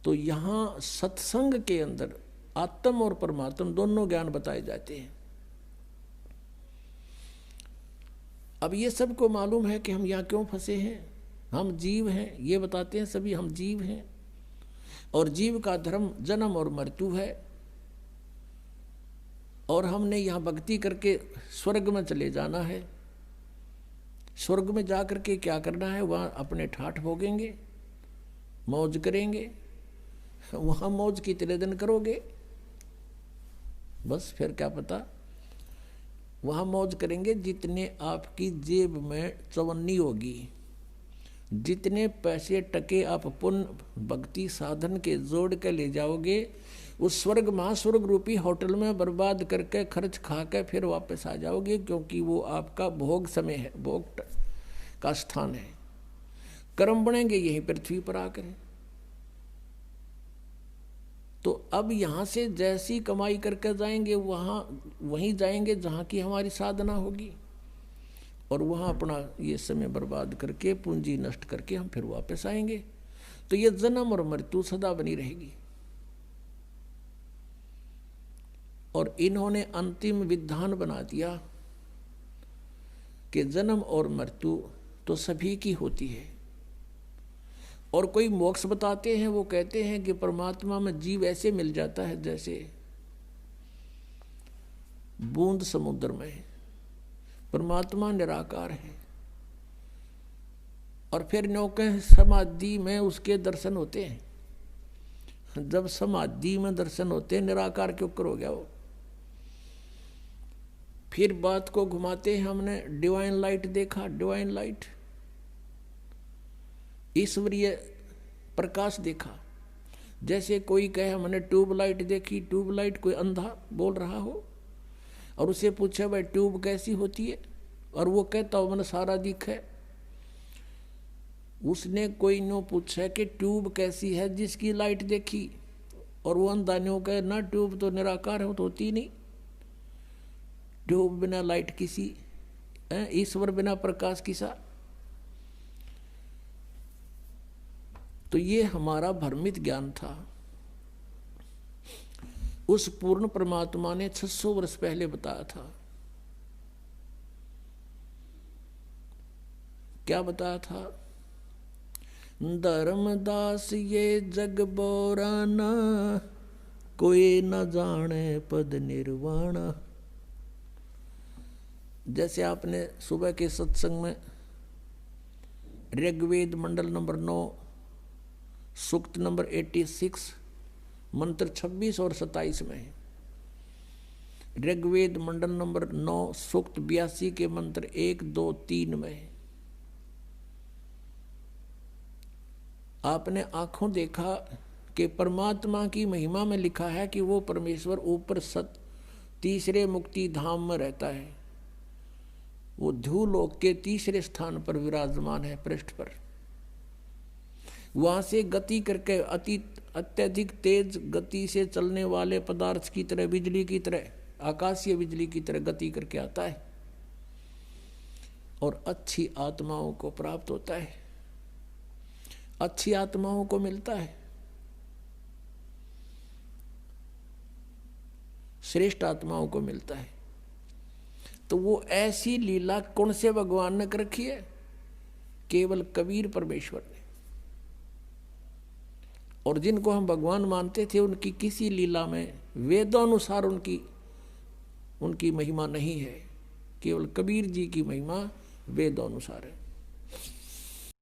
तो यहाँ सत्संग के अंदर आत्म और परमात्म दोनों ज्ञान बताए जाते हैं। अब ये सबको मालूम है कि हम यहाँ क्यों फंसे हैं, हम जीव हैं, ये बताते हैं सभी, हम जीव हैं और जीव का धर्म जन्म और मृत्यु है, और हमने यहाँ भक्ति करके स्वर्ग में चले जाना है। स्वर्ग में जा करके क्या करना है, वहाँ अपने ठाठ भोगेंगे, मौज करेंगे। वहाँ मौज कितने दिन करोगे, बस फिर क्या पता। वहाँ मौज करेंगे जितने आपकी जेब में चवन्नी होगी, जितने पैसे टके आप पुण्य भक्ति साधन के जोड़ के ले जाओगे, उस स्वर्ग महास्वर्ग रूपी होटल में बर्बाद करके खर्च खा के फिर वापस आ जाओगे, क्योंकि वो आपका भोग समय है, भोग का स्थान है। कर्म बनेंगे यहीं पृथ्वी पर आकर। तो अब यहाँ से जैसी कमाई करके जाएंगे वहीं जाएंगे जहाँ की हमारी साधना होगी, और वहाँ अपना ये समय बर्बाद करके पूंजी नष्ट करके हम फिर वापस आएंगे। तो ये जन्म और मृत्यु सदा बनी रहेगी। और इन्होंने अंतिम विधान बना दिया कि जन्म और मृत्यु तो सभी की होती है। और कोई मोक्ष बताते हैं, वो कहते हैं कि परमात्मा में जीव ऐसे मिल जाता है जैसे बूंद समुद्र में। परमात्मा निराकार है, और फिर नौके समाधि में उसके दर्शन होते हैं। जब समाधि में दर्शन होते हैं, निराकार क्यों करोगे वो। फिर बात को घुमाते हैं, हमने डिवाइन लाइट देखा, डिवाइन लाइट, ईश्वरीय प्रकाश देखा। जैसे कोई कहे हमने ट्यूबलाइट देखी, ट्यूबलाइट कोई अंधा बोल रहा हो और उसे पूछे भाई ट्यूब कैसी होती है, और वो कहता हो मैंने सारा दिखा है। उसने कोई नो पूछा कि ट्यूब कैसी है जिसकी लाइट देखी, और वो अंधा नो कहे ना ट्यूब तो निराकार हो तो होती नहीं। ट्यूब बिना लाइट किसी, ईश्वर बिना प्रकाश किसा। तो ये हमारा भ्रमित ज्ञान था। उस पूर्ण परमात्मा ने 600 वर्ष पहले बताया था। क्या बताया था? धर्मदास ये जग बोराना, कोई न जाने पद निर्वाणा। जैसे आपने सुबह के सत्संग में ऋग्वेद मंडल नंबर 9 सूक्त नंबर 86 मंत्र 26 और 27 में, ऋग्वेद मंडल नंबर 9 सूक्त 82 के मंत्र 1, 2, 3 में आपने आंखों देखा कि परमात्मा की महिमा में लिखा है कि वो परमेश्वर ऊपर तीसरे मुक्ति धाम में रहता है। वो ध्रुवलोक के तीसरे स्थान पर विराजमान है, पृष्ठ पर। वहां से गति करके अत्यधिक तेज गति से चलने वाले पदार्थ की तरह, बिजली की तरह, आकाशीय बिजली की तरह गति करके आता है और अच्छी आत्माओं को प्राप्त होता है, अच्छी आत्माओं को मिलता है, श्रेष्ठ आत्माओं को मिलता है। तो वो ऐसी लीला कौन से भगवान ने कर रखी है? केवल कबीर परमेश्वर ने। और जिनको हम भगवान मानते थे उनकी किसी लीला में वेदानुसार उनकी महिमा नहीं है। केवल कबीर जी की महिमा वेदानुसार है।